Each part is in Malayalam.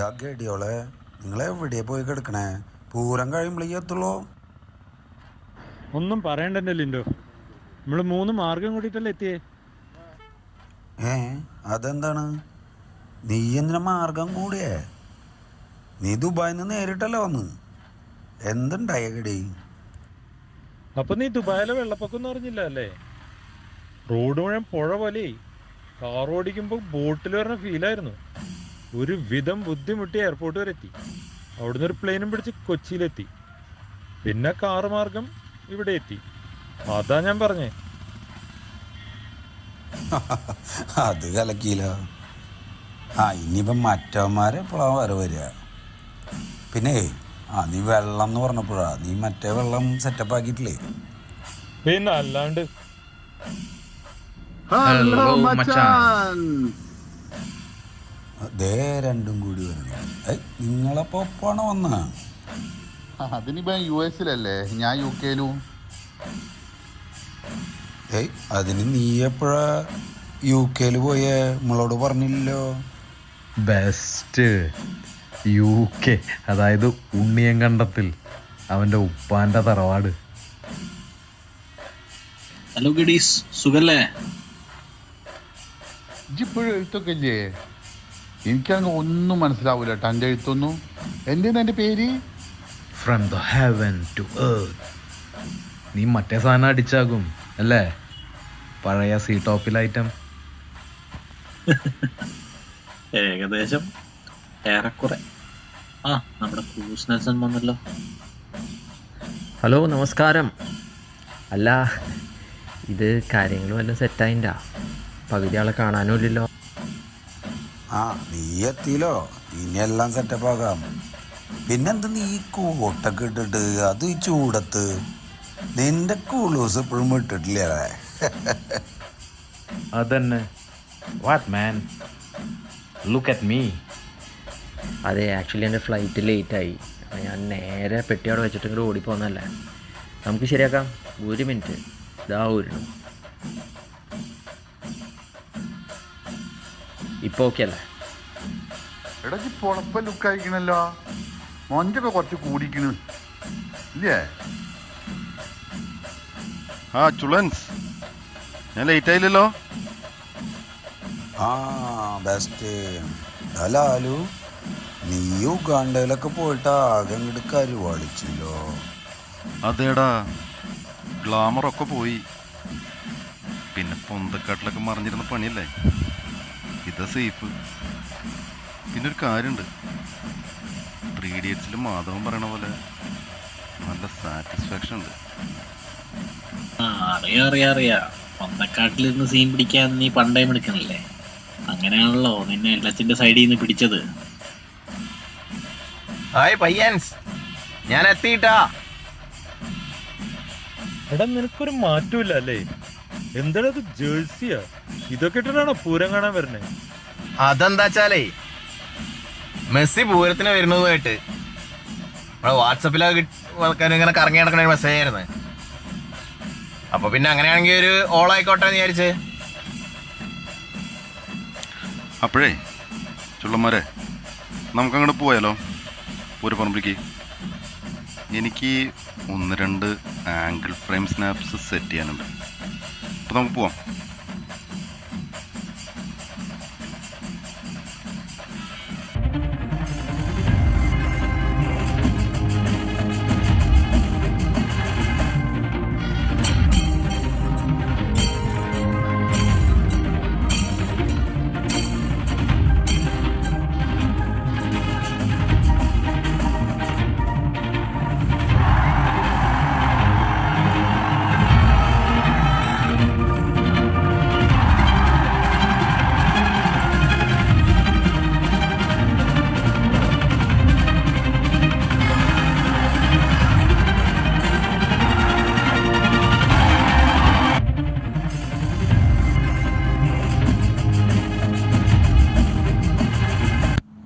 ഡഗടിയോളെ നിങ്ങളെവിടെയാ പോയി കിടക്കണേ? പൂരം കഴിയുമ്പോഴേ എത്തുള്ളൂ. ഒന്നും പറയണ്ടല്ലോ ലിൻഡോ, നമ്മള് 3 മാർഗം കൂടിയിട്ടല്ലേ എത്തിയേ. അതെന്താണ്? നീ എന്തിനാ മാർഗം കൂടിയേ? നീ ദുബായിൽ നിന്ന് നേരിട്ടല്ലേ വന്ന്. എന്തുണ്ടായകടി? അപ്പൊ നീ ദുബായിലെ വെള്ളപ്പൊക്കം എന്ന് പറഞ്ഞില്ല അല്ലേ? റോഡ് മുഴുവൻ പുഴ പോലെ, കാർ ഓടിക്കുമ്പോ ബോട്ടിൽ വരുന്ന ഫീലായിരുന്നു. ഒരു വിധം ബുദ്ധിമുട്ടി എയർപോർട്ട് വരെ എത്തി. അവിടുന്ന് ഒരു പ്ലെയിനും പിടിച്ച് കൊച്ചിയിലെത്തി. പിന്നെ കാറ് മാർഗം ഇവിടെ എത്തി. അതാ ഞാൻ പറഞ്ഞേ. അത് കലക്കിയില്ല. ഇനിയിപ്പം മറ്റവന്മാരെ എപ്പോഴാണ് വരിക? പിന്നെ നീ വെള്ളം എന്ന് പറഞ്ഞപ്പോഴാ, നീ മറ്റേ വെള്ളം സെറ്റപ്പ് ആക്കിയിട്ടില്ലേ? പിന്നെ അല്ലാണ്ട്. അതേ രണ്ടും കൂടി വരണം. നിങ്ങളപ്പോ ഒപ്പാണ് വന്ന? അതിനിപ്പോ US ഞാൻ UK. അതിന് നീ എപ്പോഴാ UK പോയേ? നമ്മളോട് പറഞ്ഞില്ലല്ലോ. ബെസ്റ്റ് UK, അതായത് ഉണ്ണിയങ്കണ്ടത്തിൽ അവന്റെ ഉപ്പാന്റെ തറവാട്. ഹലോ ഗഡീസ്, സുഖല്ലേ? ഇപ്പോഴും എഴുത്തൊക്കെ ഇല്ലേ? എനിക്കങ്ങ് ഒന്നും മനസ്സിലാവൂല എൻ്റെ എഴുത്തൊന്നും. എൻ്റെ പേര് from the heaven to earth. നീ മറ്റേ സാധനം അടിച്ചാകും അല്ലേ? പഴയ സീ ടോപ്പിൽ ഐറ്റം. ഏകദേശം, ഏറെക്കുറെ. നമ്മുടെ ക്രൂസ് നെൽസൺ വന്നല്ലോ. ഹലോ, നമസ്കാരം. അല്ല, ഇത് കാര്യങ്ങൾ വല്ലതും സെറ്റായിട്ടാ? പകുതി ആളെ കാണാനും ഇല്ലല്ലോ. നീ എത്തിയില്ലോ, ഇനിയെല്ലാം സെറ്റപ്പ് ആകാം. പിന്നെന്ത് നീ കോട്ടൊക്കെ ഇട്ടിട്ട്, അത് ഈ ചൂടത്ത് നിന്റെ കൂളൂസ് ഇപ്പോഴും ഇട്ടിട്ടില്ലേ? അതന്നെ. What man, look at me. അതെ, ആക്ച്വലി എൻ്റെ ഫ്ലൈറ്റ് ലേറ്റായി. ഞാൻ നേരെ പെട്ടി അവിടെ വെച്ചിട്ട് ഇങ്ങോട്ട് ഓടിപ്പോന്നല്ലേ. നമുക്ക് ശരിയാക്കാം. 1 മിനിറ്റ്, ഇതാ ഊരണം. ഇപ്പോൾ ഓക്കെ അല്ലേ? ഇടയ്ക്ക് പൊളപ്പ ലുക്കായിക്കണല്ലോ. മൊഞ്ചൊക്കെ കുറച്ച് കൂടിക്കണ് ഇല്ലേ? ചുളൻസ്, ഞാൻ ലേറ്റ് ആയില്ലല്ലോ. ബെസ്റ്റ്. ലാലു, നീ ഉഗാണ്ടയിലൊക്കെ പോയിട്ട് ആകെ അങ്ങോട്ട് കരുവാളിച്ചല്ലോ. അതേടാ, ഗ്ലാമറൊക്കെ പോയി. പിന്നെ പൊന്തക്കാട്ടിലൊക്കെ മറിഞ്ഞിരുന്ന പണിയല്ലേ, ഇതാ സേഫ്. പിന്നെ ഒരു കാര്യമുണ്ട്, 3 Idiotsൽ മാധവൻ പറയണ പോലെ നല്ല സാറ്റിസ്ഫാക്ഷൻ ഉണ്ട്. അറിയാം. പൊന്തക്കാട്ടിലിരുന്ന് സീൻ പിടിക്കാൻ നീ പണ്ടേ എടുക്കണില്ലേ? അങ്ങനെയാണല്ലോ നിന്നെ എല്ലത്തിന്റെ സൈഡിൽ നിന്ന് പിടിച്ചത്. ഹായ് പയ്യൻസ്, ഞാൻ എത്തിയിട്ടാ. എടാ, നിനക്കൊരു മാറ്റമില്ല അല്ലേ? എന്താ ജേഴ്സിയാ? ഇതൊക്കെ ഇട്ടിട്ടാണോ പൂരം കാണാൻ വരണേ? അതെന്താച്ചാലേ, മെസ്സി പൂരത്തിന് വരുന്നതുമായിട്ട് വാട്സപ്പിലൊക്കെ ഇങ്ങനെ കറങ്ങി നടക്കണ ഒരു മെസ്സേജ് ആയിരുന്നു. അപ്പൊ പിന്നെ അങ്ങനെയാണെങ്കിൽ ഒരു ഓളായിക്കോട്ടെ എന്ന് വിചാരിച്ച്. അപ്പോഴേ ചുള്ളന്മാരെ, നമുക്കങ്ങോട്ട് പോയാലോ പൂരപ്പറമ്പിലേക്ക്? എനിക്ക് 1-2 ആംഗിൾ ഫ്രെയിം സ്നാപ്സ് സെറ്റ് ചെയ്യാനുണ്ട്. അപ്പോൾ നമുക്ക് പോവാം.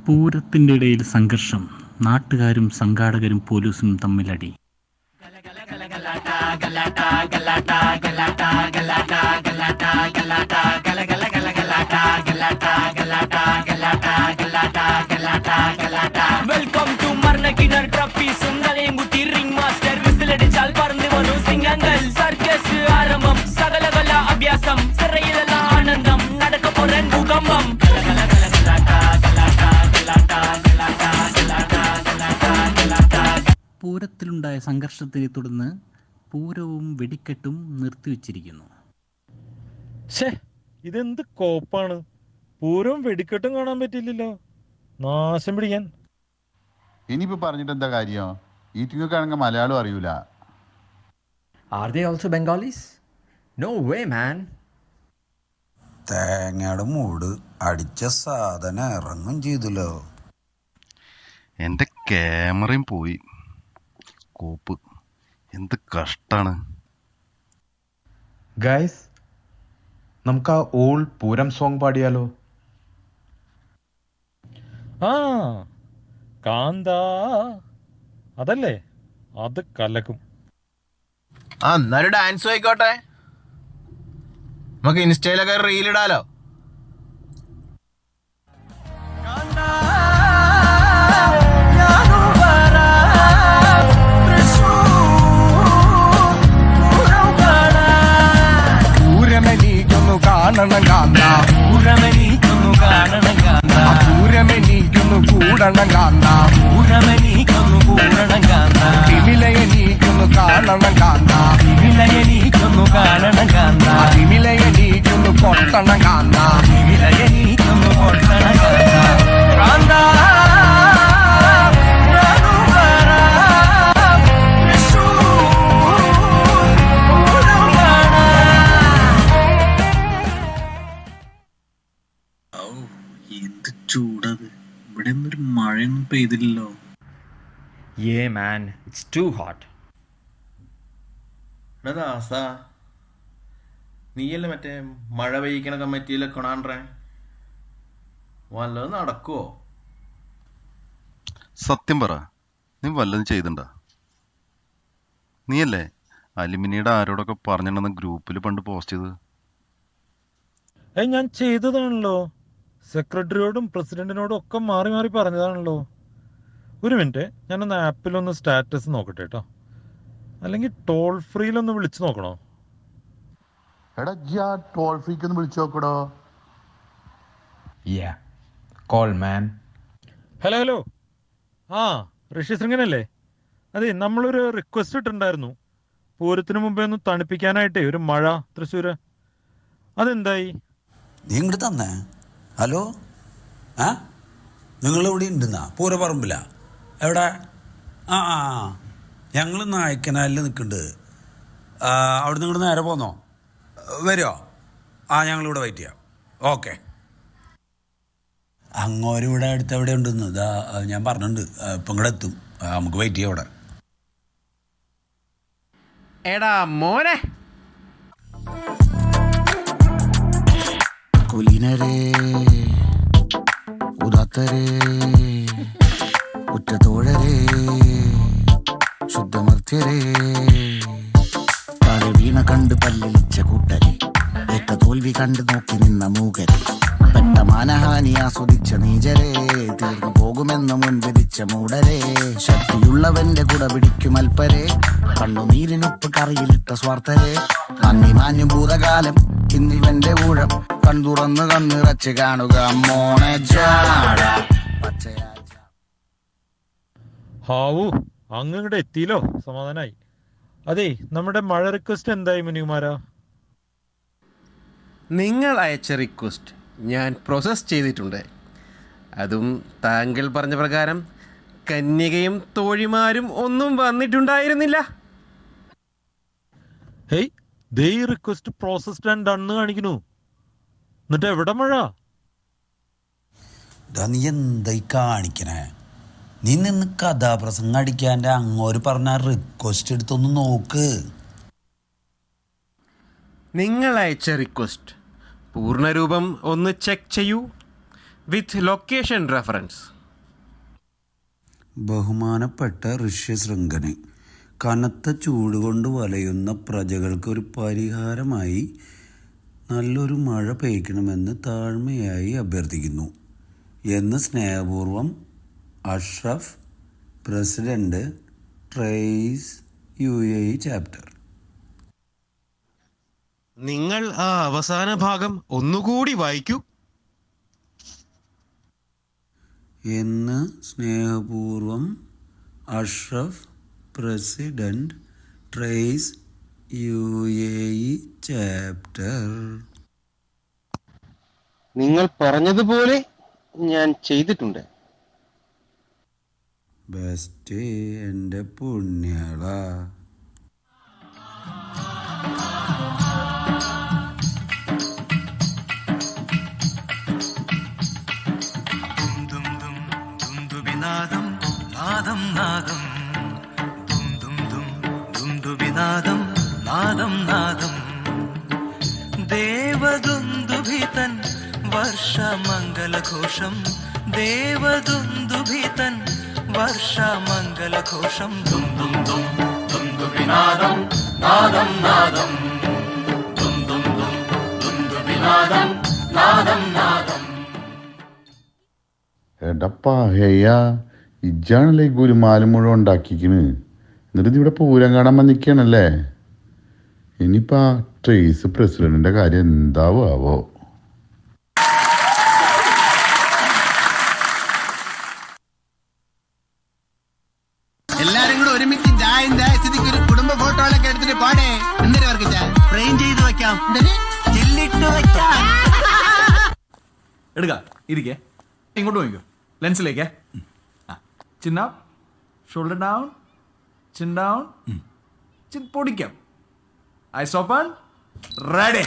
പൂരത്തിൻ്റെ ഇടയിൽ സംഘർഷം. നാട്ടുകാരും സംഘാടകരും പോലീസും തമ്മിലടി. gala പീസും തലയും കുത്തി റിംഗ് മാസ്റ്റർ വിസിലടിച്ചാൽ പറന്നു വന്നു സിംഗങ്ങൾ സർക്കസ് ആരംഭം സകല കല അഭ്യാസം സിറയിലുള്ള ആനന്ദം നടക്ക പോരാൻ ഭൂകമ്പം പൂരത്തിലുണ്ടായ സംഘർഷത്തിനെ തുടർന്ന് പൂരവും വെടിക്കെട്ടും നിർത്തിവെച്ചിരിക്കുന്നു. ഷേ, ഇതെന്ത് കോപ്പാണ്? പൂരവും വെടിക്കെട്ടും കാണാൻ പറ്റില്ലല്ലോ, നാശം പിടിക്കാൻ. ഇനിയിപ്പോൾ പറഞ്ഞിട്ട് എന്താ കാര്യം? ഈറ്റിങ്ങൊക്കെയാണെങ്കിൽ മലയാളം അറിയൂല. Are they also Bengalis? No way, man. തേങ്ങയുടെ മൂട് അടിച്ച സാധനം ഇറങ്ങും ചെയ്തല്ലോ. എൻ്റെ ക്യാമറയും പോയി. കോപ്പ്, എന്ത് കഷ്ടാണ്. ഗൈസ്, നമുക്ക് ആ ഓൾഡ് പൂരം സോങ് പാടിയാലോ? ആ, കാന്ത അതല്ലേ, അത് കലക്കും. ആ എന്നാലും ഡാൻസ് ആയിക്കോട്ടെ, നമുക്ക് ഇൻസ്റ്റയിലൊക്കെ റീൽ ഇടാലോ. പൂരമെനിക്കൊന്നു കാണണം കാന്ത, പൂരമെനിക്കൊന്നു കാണണം കാന്ത, പൂരമെനിക്കൊന്നു കൂടണം കാന്ത, പൂരമെനിക്കൊന്നു കൂടണം കാന്ത, തിമിലയെനിക്കൊന്നു കാണണം കാന്ത, തിമിലയെനിക്കൊന്നു കാണണം കാന്ത, തിമിലയെനിക്കൊന്നു കൊട്ടണം കാന്ത, തിമിലയെനിക്കൊന്നു കൊട്ടണം കാന്ത, കാന്ത. എന്ത് ചൂടത്! ഇവിടെ ഒരു മഴയൊന്നും പെയ്തില്ലല്ലോ. Yeah, man, it's too hot. ദാസ, നീയല്ലേ മറ്റേ മഴ പെയ്യിക്കണ കമ്മിറ്റിയിലെ കൊണാണ്ട്രേ, വല്ലതും നടക്കുവോ? സത്യം പറ, നീ വല്ലതും ചെയ്തിട്ടുണ്ടോ? നീയല്ലേ അലുമിനിയുടെ ആരോടൊക്കെ പറഞ്ഞിട്ടുണ്ടെന്ന് ഗ്രൂപ്പിൽ പണ്ട് പോസ്റ്റ് ചെയ്ത്? ഞാൻ ചെയ്തതാണല്ലോ, സെക്രട്ടറിയോടും പ്രസിഡന്റിനോടും ഒക്കെ മാറി മാറി പറഞ്ഞതാണല്ലോ. ഒരു മിനിറ്റ്, ഞാനൊന്ന് ആപ്പിലൊന്ന് സ്റ്റാറ്റസ് നോക്കട്ടെ കേട്ടോ, അല്ലെങ്കിൽ ടോൾ ഫ്രീയിലൊന്ന് വിളിച്ചു നോക്കണോ? എടാ ടോൾ ഫ്രീക്ക് ഒന്ന് വിളിച്ചു നോക്കടോ. Yeah, call man. Hello hello, ആ ഋഷി ശൃംഗനല്ലേ? അതെ, നമ്മളൊരു റിക്വസ്റ്റ് ഇട്ടിട്ടുണ്ടായിരുന്നു, പൂരത്തിന് മുമ്പേ ഒന്ന് തണുപ്പിക്കാനായിട്ടേ ഒരു മഴ തൃശ്ശൂര്. അതെന്തായി? നീ ഇങ്ങോട്ട് തന്നേ? ഹലോ, ആ നിങ്ങളിവിടെ ഉണ്ടെന്നാ? പൂരപ്പറമ്പില്ല? എവിടെ? ആ ആ ഞങ്ങൾ നായ്ക്കനാലിൽ നിൽക്കുന്നുണ്ട്. അവിടെ നിങ്ങൾ നേരെ പോന്നോ? വരുമോ? ആ ഞങ്ങളിവിടെ വെയിറ്റ് ചെയ്യാം. ഓക്കെ. അങ്ങോരും ഇവിടെ അടുത്ത് എവിടെ ഉണ്ടെന്ന് ഇതാ ഞാൻ പറഞ്ഞിട്ടുണ്ട്. ഇപ്പം ഇങ്ങോട്ട് എത്തും, നമുക്ക് വെയിറ്റ് ചെയ്യാം അവിടെ. എടാ മോനെ, കുലീനരേ ഉദാത്തരേ ഉറ്റത്തോഴരേ ശുദ്ധമർത്യരേ, താഴെ വീണ കണ്ട് പല്ലിളിച്ച കൂട്ടരെ, ഏറ്റ തോൽവി കണ്ട് നോക്കി നിന്ന മൂകരെ, പെട്ട മാനഹാനി ആസ്വദിച്ച നീചരെ, തീർന്നു പോകുമെന്ന് മുൻവിധിച്ച മൂടരെ, ശക്തിയുള്ളവന്റെ കുട പിടിക്കും അൽപ്പരെ, കണ്ണുനീരിനുപ്പ് കറിയിലിട്ട സ്വാർത്ഥരെ, നന്ദി മാന്യം ഭൂതകാലം ഇന്നിവന്റെ ഊഴം, കൺതുറന്ന് കണ്ണിറച്ച് കാണുക മോണെ ജാട പച്ചയാ. ഹാവൂ, അങ്ങ് ഇങ്ങോട്ട് എത്തിയില്ലോ, സമാധാനായി. അതെ, നമ്മുടെ മഴ റിക്വസ്റ്റ് എന്തായി മുനികുമാരാ? നിങ്ങൾ അയച്ച റിക്വസ്റ്റ് ഞാൻ പ്രോസസ് ചെയ്തിട്ടുണ്ട്. അതും താങ്കൾ പറഞ്ഞ പ്രകാരം കന്യകയും തോഴിമാരും ഒന്നും വന്നിട്ടുണ്ടായിരുന്നില്ല. ഹേയ്, ദേ റിക്വസ്റ്റ് പ്രോസസ്ഡ് ആൻഡ് ഡൺ കാണിക്കുന്നു. എന്നിട്ട് എവിടെ മഴ? നീ എന്തായി കാണിക്കണേ? നീ നിന്ന് കഥാപ്രസംഗം അടിക്കാൻ്റെ അങ്ങോര് പറഞ്ഞ റിക്വസ്റ്റ് എടുത്തൊന്ന് നോക്ക്. നിങ്ങൾ അയച്ച റിക്വസ്റ്റ് പൂർണ്ണരൂപം ഒന്ന് ചെക്ക് ചെയ്യൂ, വിത്ത് ലൊക്കേഷൻ റെഫറൻസ്. ബഹുമാനപ്പെട്ട ഋഷ്യശൃംഗന്, കനത്ത ചൂട് കൊണ്ട് വലയുന്ന പ്രജകൾക്ക് ഒരു പരിഹാരമായി നല്ലൊരു മഴ പെയ്ക്കണമെന്ന് താഴ്മയായി അഭ്യർത്ഥിക്കുന്നു എന്ന് സ്നേഹപൂർവം Ashraf president trace UAE chapter. നിങ്ങൾ ആ അവസാന ഭാഗം ഒന്നുകൂടി വായിക്കൂ. എന്ന് സ്നേഹപൂർവം Ashraf, president trace UAE chapter. നിങ്ങൾ പറഞ്ഞതുപോലെ ഞാൻ ചെയ്തിട്ടുണ്ട്. ബെസ്റ്റ് എൻ്റെ പുണ്യാള. നാദം നാദം നാദം ദും ദും ദും ദും ദുബിനാദം നാദം നാദം ദേവദുന്ദുഭിതൻ വർഷമംഗലഘോഷം ദേവദുന്ദുഭിതൻ വർഷമംഗലഘോഷം ദും ദും ദും ദും ദുബിനാദം നാദം നാദം ദും ദും ദും ദും ദുബിനാദം നാദം നാദം. എടപ്പാ ഹേയാ, ഇജാണല്ലേ ഗുരുമാല മുഴുവൻ ഉണ്ടാക്കിക്കണ്. എന്നിട്ട് ഇവിടെ പൂരം കാണാൻ വന്നിരിക്കണല്ലേ. ഇനിയിപ്പോൾ ആ ട്രേസ് പ്രസിഡന്റിന്റെ കാര്യം എന്താവോ. എല്ലാരും കൂടെ ഒരുമിച്ച് സ്ഥിതിക്ക് ഒരു കുടുംബ ഫോട്ടോകളൊക്കെ എടുത്തിട്ട് പാടേ. എന്തൊരു വർക്ക് ഫ്രെയിം ചെയ്ത് വെക്കാം, ചില്ലിട്ട് വെക്കാം. എടുക്ക ഇരിക്കേ, ഇങ്ങോട്ട് നോക്കൂ, ലെൻസിലേക്കേ. Chin up, shoulder down, chin down, chin പൊടിക്കാം. Eyes open, ready.